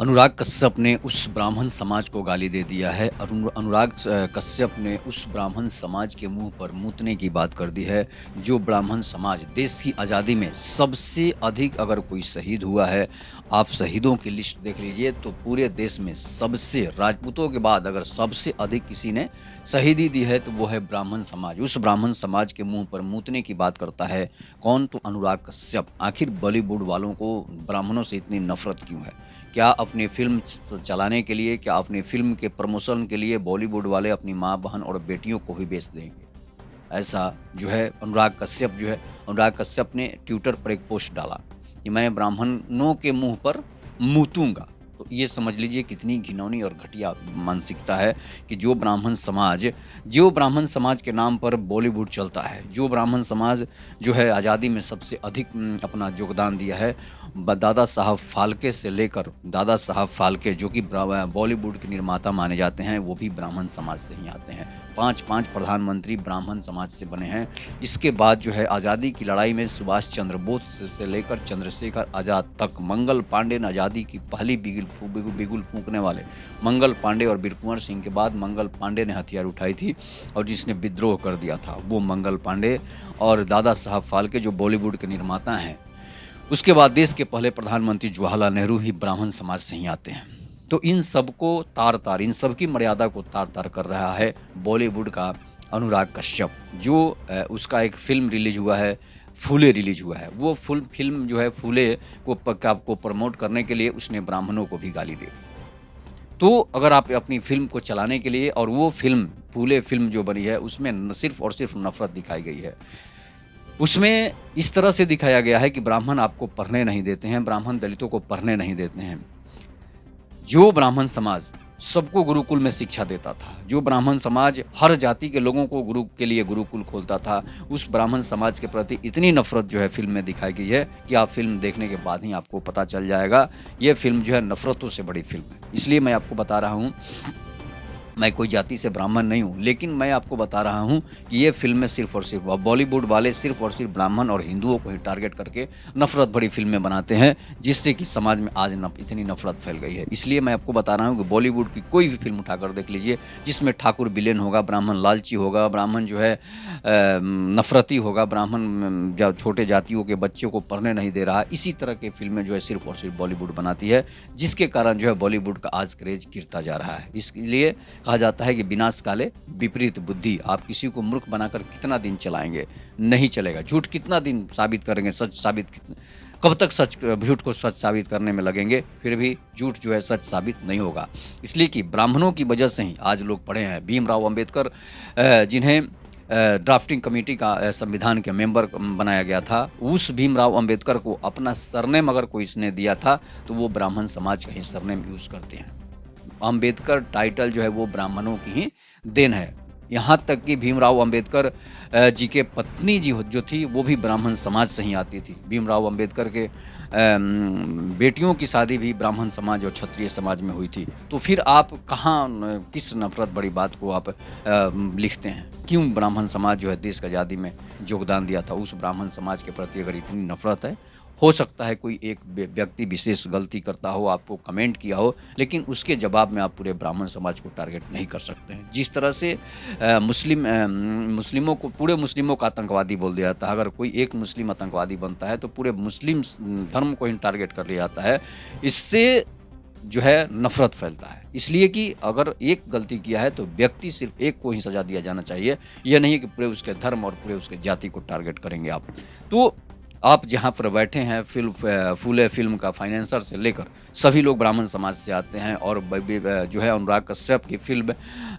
अनुराग कश्यप ने उस ब्राह्मण समाज को गाली दे दिया है। अनुराग कश्यप ने उस ब्राह्मण समाज के मुँह पर मूतने की बात कर दी है, जो ब्राह्मण समाज देश की आज़ादी में सबसे अधिक अगर कोई शहीद हुआ है, आप शहीदों की लिस्ट देख लीजिए तो पूरे देश में सबसे राजपूतों के बाद अगर सबसे अधिक किसी ने शहीदी दी है तो वो है ब्राह्मण समाज। उस ब्राह्मण समाज के मुँह पर मूतने की बात करता है कौन? तो अनुराग कश्यप। आखिर बॉलीवुड वालों को ब्राह्मणों से इतनी नफ़रत क्यों है? क्या अपनी फ़िल्म चलाने के लिए, क्या अपनी फ़िल्म के प्रमोशन के लिए बॉलीवुड वाले अपनी माँ, बहन और बेटियों को भी बेच देंगे? ऐसा जो है अनुराग कश्यप ने ट्विटर पर एक पोस्ट डाला कि मैं ब्राह्मणों के मुँह पर मूतूँगा। तो ये समझ लीजिए कितनी घिनौनी और घटिया मानसिकता है कि जो ब्राह्मण समाज के नाम पर बॉलीवुड चलता है, जो ब्राह्मण समाज जो है आज़ादी में सबसे अधिक अपना योगदान दिया है, दादा साहब फाल्के से लेकर दादा साहब फाल्के जो कि बॉलीवुड के निर्माता माने जाते हैं, वो भी ब्राह्मण समाज से ही आते हैं। 5-5 प्रधानमंत्री ब्राह्मण समाज से बने हैं। इसके बाद जो है आज़ादी की लड़ाई में सुभाष चंद्र बोस से लेकर चंद्रशेखर आज़ाद तक, मंगल पांडे ने आज़ादी की पहली बिगुल फूँकने वाले मंगल पांडे और बीर कुंवर सिंह के बाद मंगल पांडे ने हथियार उठाई थी और जिसने विद्रोह कर दिया था, वो मंगल पांडे और दादा साहब फाल्के जो बॉलीवुड के निर्माता हैं। उसके बाद देश के पहले प्रधानमंत्री जवाहरलाल नेहरू ही ब्राह्मण समाज से ही आते हैं। तो इन सबको तार-तार, इन सबकी मर्यादा को तार-तार कर रहा है बॉलीवुड का अनुराग कश्यप, जो उसका एक फ़िल्म रिलीज़ हुआ है, फूले रिलीज़ हुआ है। वो फुल फ़िल्म जो है फूले को प्रमोट करने के लिए उसने ब्राह्मणों को भी गाली दे दी। तो अगर आप अपनी फ़िल्म को चलाने के लिए और वो फ़िल्म फूले फ़िल्म जो बनी है उसमें न सिर्फ़ और सिर्फ़ नफ़रत दिखाई गई है। उसमें इस तरह से दिखाया गया है कि ब्राह्मण आपको पढ़ने नहीं देते हैं, ब्राह्मण दलितों को पढ़ने नहीं देते हैं। जो ब्राह्मण समाज सबको गुरुकुल में शिक्षा देता था, जो ब्राह्मण समाज हर जाति के लोगों को गुरु के लिए गुरुकुल खोलता था, उस ब्राह्मण समाज के प्रति इतनी नफ़रत जो है फ़िल्म में दिखाई गई है कि आप फ़िल्म देखने के बाद ही आपको पता चल जाएगा, ये फ़िल्म जो है नफ़रतों से बड़ी फ़िल्म है। इसलिए मैं आपको बता रहा हूँ, मैं कोई जाति से ब्राह्मण नहीं हूँ, लेकिन मैं आपको बता रहा हूँ कि ये फ़िल्में सिर्फ़ और सिर्फ़ बॉलीवुड वाले सिर्फ़ और सिर्फ़ ब्राह्मण और हिंदुओं को ही टारगेट करके नफ़रत भरी फ़िल्में बनाते हैं, जिससे कि समाज में आज इतनी नफ़रत फैल गई है। इसलिए मैं आपको बता रहा हूँ कि बॉलीवुड की कोई भी फ़िल्म उठाकर देख लीजिए, जिसमें ठाकुर विलेन होगा, ब्राह्मण लालची होगा, ब्राह्मण जो है नफ़रती होगा, ब्राह्मण जो छोटे जातियों के बच्चों को पढ़ने नहीं दे रहा, इसी तरह की फ़िल्में जो है सिर्फ़ और सिर्फ़ बॉलीवुड बनाती है, जिसके कारण जो है बॉलीवुड का आज क्रेज़ गिरता जा रहा है। इसलिए कहा जाता है कि विनाश काले विपरीत बुद्धि। आप किसी को मूर्ख बनाकर कितना दिन चलाएँगे? नहीं चलेगा। झूठ कितना दिन साबित करेंगे? कब तक झूठ को सच साबित करने में लगेंगे? फिर भी झूठ जो है सच साबित नहीं होगा। इसलिए कि ब्राह्मणों की वजह से ही आज लोग पढ़े हैं। भीमराव अम्बेडकर जिन्हें ड्राफ्टिंग कमेटी का संविधान के मेंबर बनाया गया था, उस भीमराव अम्बेडकर को अपना सरनेम अगर कोई इसने दिया था, तो वो ब्राह्मण समाज का ही सरनेम यूज़ करते हैं। अम्बेडकर टाइटल जो है वो ब्राह्मणों की ही देन है। यहाँ तक कि भीमराव अम्बेडकर जी के पत्नी जो थी वो भी ब्राह्मण समाज से ही आती थी। भीमराव अम्बेडकर के बेटियों की शादी भी ब्राह्मण समाज और क्षत्रिय समाज में हुई थी। तो फिर आप कहाँ किस नफ़रत भरी बात को आप लिखते हैं? क्यों ब्राह्मण समाज जो है देश की आज़ादी में योगदान दिया था, उस ब्राह्मण समाज के प्रति अगर इतनी नफ़रत है, हो सकता है कोई एक व्यक्ति विशेष गलती करता हो, आपको कमेंट किया हो, लेकिन उसके जवाब में आप पूरे ब्राह्मण समाज को टारगेट नहीं कर सकते हैं। जिस तरह से पूरे मुस्लिमों का आतंकवादी बोल दिया जाता है, अगर कोई एक मुस्लिम आतंकवादी बनता है, तो पूरे मुस्लिम धर्म को ही टारगेट कर लिया जाता है। इससे जो है नफ़रत फैलता है। इसलिए कि अगर एक गलती किया है, तो व्यक्ति सिर्फ़ एक को ही सज़ा दिया जाना चाहिए। ये नहीं कि पूरे उसके धर्म और पूरे उसके जाति को टारगेट करेंगे आप। तो आप जहाँ पर बैठे हैं फूले फ़िल्म का फाइनेंसर से लेकर सभी लोग ब्राह्मण समाज से आते हैं और जो है अनुराग कश्यप की फ़िल्म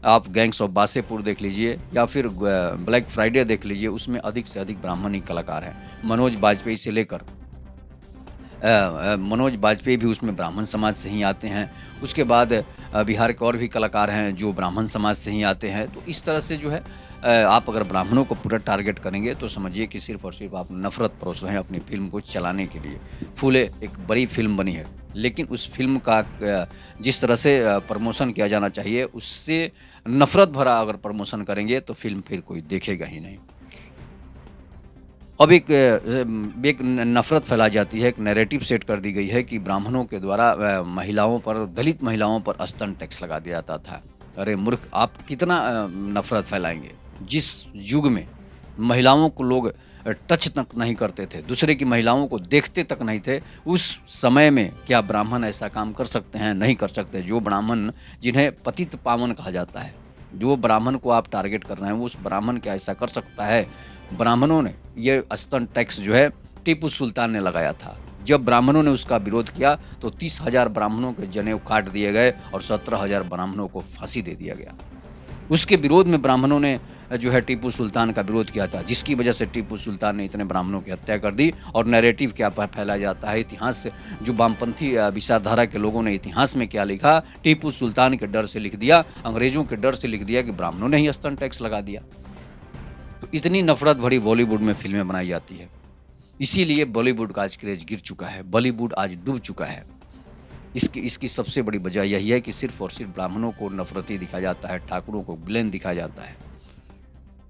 आप गैंग्स ऑफ वासेपुर देख लीजिए या फिर ब्लैक फ्राइडे देख लीजिए, उसमें अधिक से अधिक ब्राह्मण ही कलाकार हैं। मनोज बाजपेयी से लेकर मनोज बाजपेयी भी उसमें ब्राह्मण समाज से ही आते हैं। उसके बाद बिहार के और भी कलाकार हैं जो ब्राह्मण समाज से ही आते हैं। तो इस तरह से जो है आप अगर ब्राह्मणों को पूरा टारगेट करेंगे तो समझिए कि सिर्फ़ और सिर्फ़ आप नफ़रत परोस रहे हैं अपनी फ़िल्म को चलाने के लिए। फूले एक बड़ी फ़िल्म बनी है, लेकिन उस फ़िल्म का जिस तरह से प्रमोशन किया जाना चाहिए, उससे नफ़रत भरा अगर प्रमोशन करेंगे तो फ़िल्म फिर कोई देखेगा ही नहीं। अब एक नफ़रत फैलाई जाती है, एक नैरेटिव सेट कर दी गई है कि ब्राह्मणों के द्वारा महिलाओं पर, दलित महिलाओं पर स्तन टैक्स लगा दिया जाता था। अरे मूर्ख! आप कितना नफ़रत फैलाएँगे? जिस युग में महिलाओं को लोग टच तक नहीं करते थे, दूसरे की महिलाओं को देखते तक नहीं थे, उस समय में क्या ब्राह्मण ऐसा काम कर सकते हैं? नहीं कर सकते। जो ब्राह्मण जिन्हें पतित पावन कहा जाता है, जो ब्राह्मण को आप टारगेट कर रहे हैं, उस ब्राह्मण क्या ऐसा कर सकता है? ब्राह्मणों ने ये स्तन टैक्स जो है टीपू सुल्तान ने लगाया था। जब ब्राह्मणों ने उसका विरोध किया तो 30,000 ब्राह्मणों के जनेऊ काट दिए गए और 17,000 ब्राह्मणों को फांसी दे दिया गया। उसके विरोध में ब्राह्मणों ने जो है टीपू सुल्तान का विरोध किया था, जिसकी वजह से टीपू सुल्तान ने इतने ब्राह्मणों की हत्या कर दी। और नैरेटिव क्या फैलाया जाता है, इतिहास से जो वामपंथी विचारधारा के लोगों ने इतिहास में क्या लिखा, टीपू सुल्तान के डर से लिख दिया, अंग्रेजों के डर से लिख दिया कि ब्राह्मणों ने ही स्तन टैक्स लगा दिया। तो इतनी नफ़रत भरी बॉलीवुड में फ़िल्में बनाई जाती है। इसीलिए बॉलीवुड का आज क्रेज़ गिर चुका है, बॉलीवुड आज डूब चुका है। इसकी इसकी सबसे बड़ी वजह यही है कि सिर्फ़ और सिर्फ़ ब्राह्मणों को नफ़रती दिखाया जाता है, ठाकुरों को विलेन दिखाया जाता है।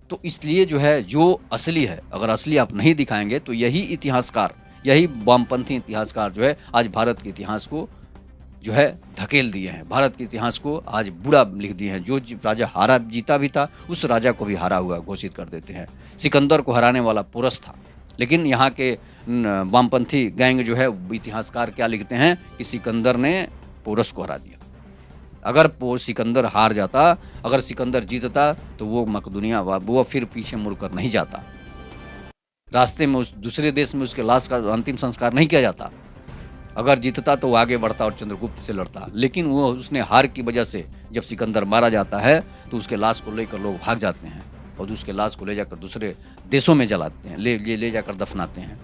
तो इसलिए जो है, जो असली है, अगर असली आप नहीं दिखाएँगे तो यही इतिहासकार, यही वामपंथी इतिहासकार जो है, आज भारत के इतिहास को जो है धकेल दिए हैं। भारत के इतिहास को आज बुरा लिख दिए हैं। जो राजा हारा जीता भी था, उस राजा को भी हारा हुआ घोषित कर देते हैं। सिकंदर को हराने वाला पोरस था, लेकिन यहाँ के वामपंथी गैंग जो है, इतिहासकार क्या लिखते हैं कि सिकंदर ने पोरस को हरा दिया। अगर सिकंदर हार जाता, अगर सिकंदर जीतता, तो वो मकदूनिया वो फिर पीछे मुड़कर नहीं जाता। रास्ते में उस दूसरे देश में उसके लाश का अंतिम संस्कार नहीं किया जाता। अगर जीतता तो वो आगे बढ़ता और चंद्रगुप्त से लड़ता, लेकिन वो उसने हार की वजह से जब सिकंदर मारा जाता है तो उसके लाश को लेकर लोग भाग जाते हैं और उसके लाश को ले जाकर दूसरे देशों में जलाते हैं, ले जाकर दफनाते हैं।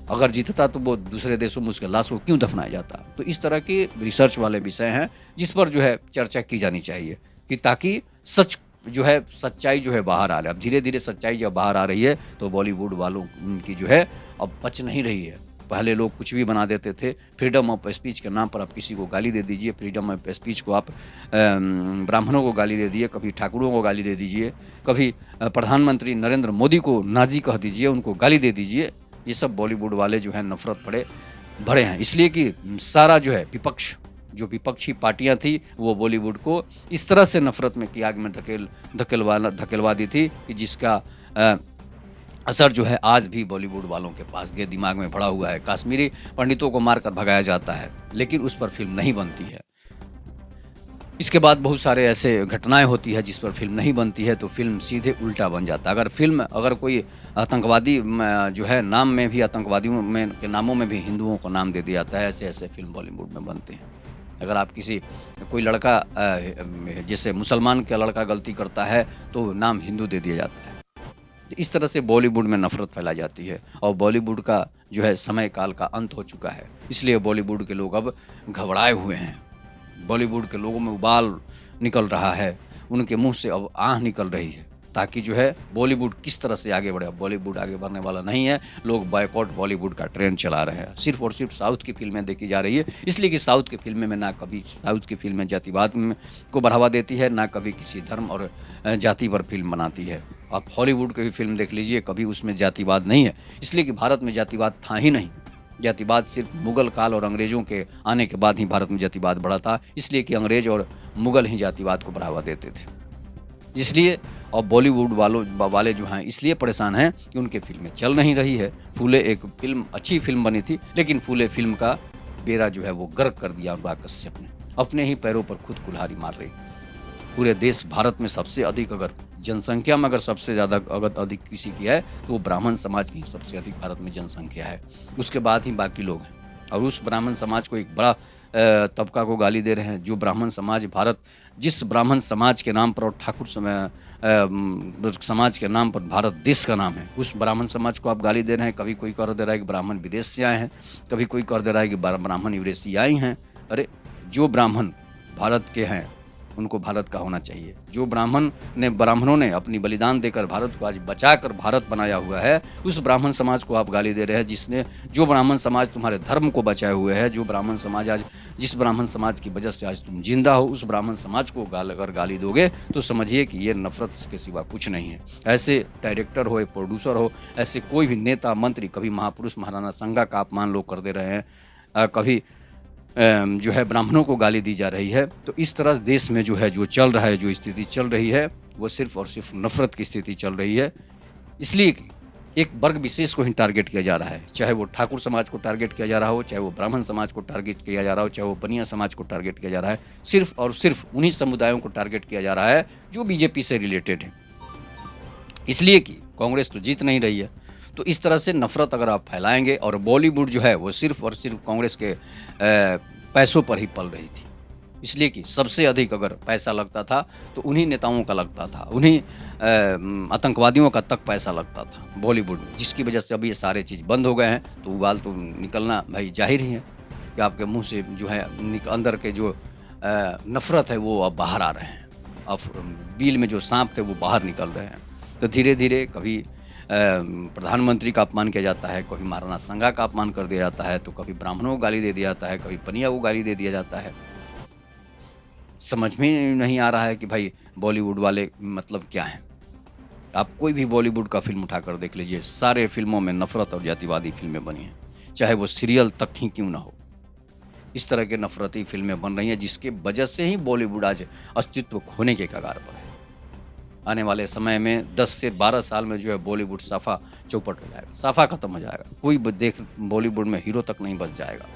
अगर जीतता तो वो दूसरे देशों में उसके लाश को क्यों दफनाया जाता? तो इस तरह के रिसर्च वाले विषय हैं जिस पर जो है चर्चा की जानी चाहिए, कि ताकि सच जो है, सच्चाई जो है बाहर आ रही है। अब धीरे-धीरे सच्चाई जब बाहर आ रही है तो बॉलीवुड वालों की जो है अब पच नहीं रही है। पहले लोग कुछ भी बना देते थे, फ्रीडम ऑफ स्पीच के नाम पर आप किसी को गाली दे दीजिए, फ्रीडम ऑफ स्पीच को आप ब्राह्मणों को गाली दे दिए, कभी ठाकुरों को गाली दे दीजिए, कभी प्रधानमंत्री नरेंद्र मोदी को नाज़ी कह दीजिए, उनको गाली दे दीजिए। ये सब बॉलीवुड वाले जो हैं नफ़रत भरे हैं, इसलिए कि सारा जो है विपक्ष, जो विपक्षी पार्टियां थी, वो बॉलीवुड को इस तरह से नफ़रत में की आग में धकेलवा दी थी कि जिसका असर जो है आज भी बॉलीवुड वालों के पास के दिमाग में पड़ा हुआ है। कश्मीरी पंडितों को मारकर भगाया जाता है, लेकिन उस पर फिल्म नहीं बनती है। इसके बाद बहुत सारे ऐसे घटनाएं होती है जिस पर फिल्म नहीं बनती है, तो फिल्म सीधे उल्टा बन जाता है। अगर कोई आतंकवादी जो है, नाम में भी आतंकवादियों में के नामों में भी हिंदुओं को नाम दे दिया जाता है, ऐसे फिल्म बॉलीवुड में बनते हैं। अगर आप कोई लड़का जैसे मुसलमान का लड़का गलती करता है तो नाम हिंदू दे दिया जाता है। इस तरह से बॉलीवुड में नफ़रत फैलाई जाती है और बॉलीवुड का जो है समय काल का अंत हो चुका है। इसलिए बॉलीवुड के लोग अब घबराए हुए हैं। बॉलीवुड के लोगों में उबाल निकल रहा है, उनके मुंह से अब आह निकल रही है, ताकि जो है बॉलीवुड किस तरह से आगे बढ़े। बॉलीवुड आगे बढ़ने वाला नहीं है। लोग बॉयकॉट बॉलीवुड का ट्रेंड चला रहे हैं। सिर्फ और सिर्फ साउथ की फिल्में देखी जा रही है, इसलिए कि साउथ की फिल्में में साउथ की फिल्में जातिवाद को बढ़ावा देती है, ना कभी किसी धर्म और जाति पर फिल्म बनाती है। आप हॉलीवुड की भी फिल्म देख लीजिए, कभी उसमें जातिवाद नहीं है, इसलिए कि भारत में जातिवाद था ही नहीं। जातिवाद सिर्फ मुगल काल और अंग्रेज़ों के आने के बाद ही भारत में जातिवाद बढ़ा था, इसलिए कि अंग्रेज और मुगल ही जातिवाद को बढ़ावा देते थे। इसलिए और बॉलीवुड वाले जो हैं इसलिए परेशान हैं कि उनकी फिल्में चल नहीं रही है। फूले एक फिल्म, अच्छी फिल्म बनी थी, लेकिन फूले फिल्म का बेड़ा जो है वो गर्क कर दिया अनुराग कश्यप ने। अपने ही पैरों पर खुद कुल्हाड़ी मार रही। पूरे देश भारत में सबसे अधिक, अगर जनसंख्या में अगर सबसे ज़्यादा अगर अधिक किसी की है तो वो ब्राह्मण समाज की सबसे अधिक भारत में जनसंख्या है। उसके बाद ही बाकी लोग हैं, और उस ब्राह्मण समाज को एक बड़ा तबका को गाली दे रहे हैं। जो ब्राह्मण समाज जिस ब्राह्मण समाज के नाम पर और ठाकुर समाज के नाम पर भारत देश का नाम है, उस ब्राह्मण समाज को आप गाली दे रहे हैं। कभी कोई कह दे रहा है कि ब्राह्मण विदेश से आए हैं, कभी कोई कह दे रहा है कि ब्राह्मण विदेशी आए हैं। अरे जो ब्राह्मण भारत के हैं, उनको भारत का होना चाहिए। जो ब्राह्मणों ने अपनी बलिदान देकर भारत को आज बचाकर भारत बनाया हुआ है, उस ब्राह्मण समाज को आप गाली दे रहे हैं, जो ब्राह्मण समाज तुम्हारे धर्म को बचाए हुए है, जो ब्राह्मण समाज आज जिस ब्राह्मण समाज की वजह से आज तुम जिंदा हो, उस ब्राह्मण समाज को अगर गाली दोगे तो समझिए कि ये नफरत के सिवा कुछ नहीं है। ऐसे डायरेक्टर हो, प्रोड्यूसर हो, ऐसे कोई भी नेता मंत्री, कभी महापुरुष महाराणा संगा का अपमान लोग कर दे रहे हैं, कभी जो है ब्राह्मणों को गाली दी जा रही है। तो इस तरह देश में जो है जो चल रहा है, जो स्थिति चल रही है, वो सिर्फ और सिर्फ नफरत की स्थिति चल रही है। इसलिए कि एक वर्ग विशेष को ही टारगेट किया जा रहा है, चाहे वो ठाकुर समाज को टारगेट किया जा रहा हो, चाहे वो ब्राह्मण समाज को टारगेट किया जा रहा हो, चाहे वो बनिया समाज को टारगेट किया जा रहा है। सिर्फ और सिर्फ उन्हीं समुदायों को टारगेट किया जा रहा है जो बीजेपी से रिलेटेड है, इसलिए कि कांग्रेस तो जीत नहीं रही है। तो इस तरह से नफरत अगर आप फैलाएंगे, और बॉलीवुड जो है वो सिर्फ और सिर्फ कांग्रेस के पैसों पर ही पल रही थी, इसलिए कि सबसे अधिक अगर पैसा लगता था तो उन्हीं नेताओं का लगता था, उन्हीं आतंकवादियों का तक पैसा लगता था बॉलीवुड में, जिसकी वजह से अब ये सारे चीज़ बंद हो गए हैं। तो उबाल तो निकलना भाई जाहिर ही है कि आपके मुंह से जो है अंदर के जो नफरत है वो अब बाहर आ रहे हैं, अब बिल में जो सांप थे वो बाहर निकल रहे हैं। तो धीरे धीरे कभी प्रधानमंत्री का अपमान किया जाता है, कभी महाराणा संगा का अपमान कर दिया जाता है, तो कभी ब्राह्मणों को गाली दे दिया जाता है, कभी पनिया को गाली दे दिया जाता है। समझ में नहीं आ रहा है कि भाई बॉलीवुड वाले मतलब क्या हैं। आप कोई भी बॉलीवुड का फिल्म उठाकर देख लीजिए, सारे फिल्मों में नफरत और जातिवादी फिल्में बनी हैं, चाहे वो सीरियल तक ही क्यों ना हो। इस तरह के नफरती फिल्में बन रही हैं, जिसके वजह से ही बॉलीवुड आज अस्तित्व खोने के कगार पर है। आने वाले समय में 10 से 12 साल में जो है बॉलीवुड साफा चौपट हो जाएगा, साफा खत्म हो जाएगा, कोई बॉलीवुड में हीरो तक नहीं बच जाएगा।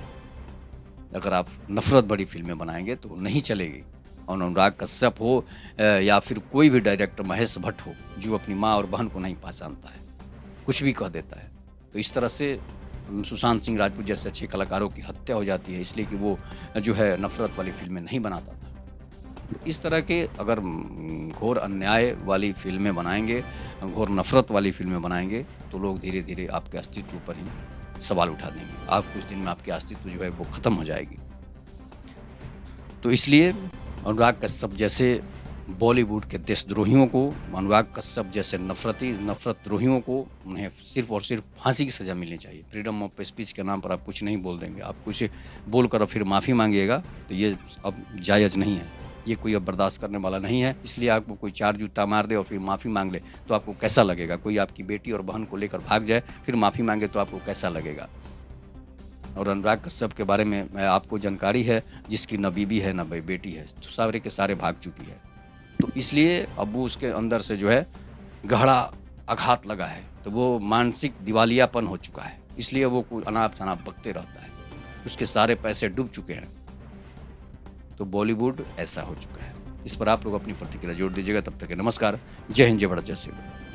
अगर आप नफरत भरी फिल्में बनाएंगे तो नहीं चलेगी। और अनुराग कश्यप हो या फिर कोई भी डायरेक्टर, महेश भट्ट हो, जो अपनी माँ और बहन को नहीं पहचानता है, कुछ भी कह देता है, तो इस तरह से सुशांत सिंह राजपूत जैसे अच्छे कलाकारों की हत्या हो जाती है, इसलिए कि वो जो है नफरत वाली फिल्में नहीं बनाता था। तो इस तरह के अगर घोर अन्याय वाली फिल्में बनाएंगे, घोर नफरत वाली फिल्में बनाएंगे, तो लोग धीरे धीरे आपके अस्तित्व पर ही सवाल उठा देंगे। आप कुछ दिन में आपके अस्तित्व जो है वो ख़त्म हो जाएगी। तो इसलिए अनुराग कश्यप जैसे बॉलीवुड के देशद्रोहियों को, अनुराग कश्यप जैसे नफरतद्रोहियों को, उन्हें सिर्फ और सिर्फ फांसी की सज़ा मिलनी चाहिए। फ्रीडम ऑफ स्पीच के नाम पर आप कुछ नहीं बोल देंगे, आप कुछ बोलकर फिर माफ़ी मांगिएगा, तो ये अब जायज़ नहीं है, ये कोई अब बर्दाश्त करने वाला नहीं है। इसलिए आपको कोई 4 जूता मार दे और फिर माफ़ी मांग ले तो आपको कैसा लगेगा? कोई आपकी बेटी और बहन को लेकर भाग जाए फिर माफ़ी मांगे तो आपको कैसा लगेगा? और अनुराग कश्यप के बारे में आपको जानकारी है, जिसकी न बीबी है न बेटी है, तो सारे के सारे भाग चुकी है। तो इसलिए अब वो उसके अंदर से जो है गहरा आघात लगा है, तो वो मानसिक दिवालियापन हो चुका है, इसलिए वो कोई अनाप-शनाप बकते रहता है, उसके सारे पैसे डूब चुके हैं। तो बॉलीवुड ऐसा हो चुका है। इस पर आप लोग अपनी प्रतिक्रिया जोड़ दीजिएगा। तब तक के नमस्कार। जय हिंद, जय भारत, जय श्री राम।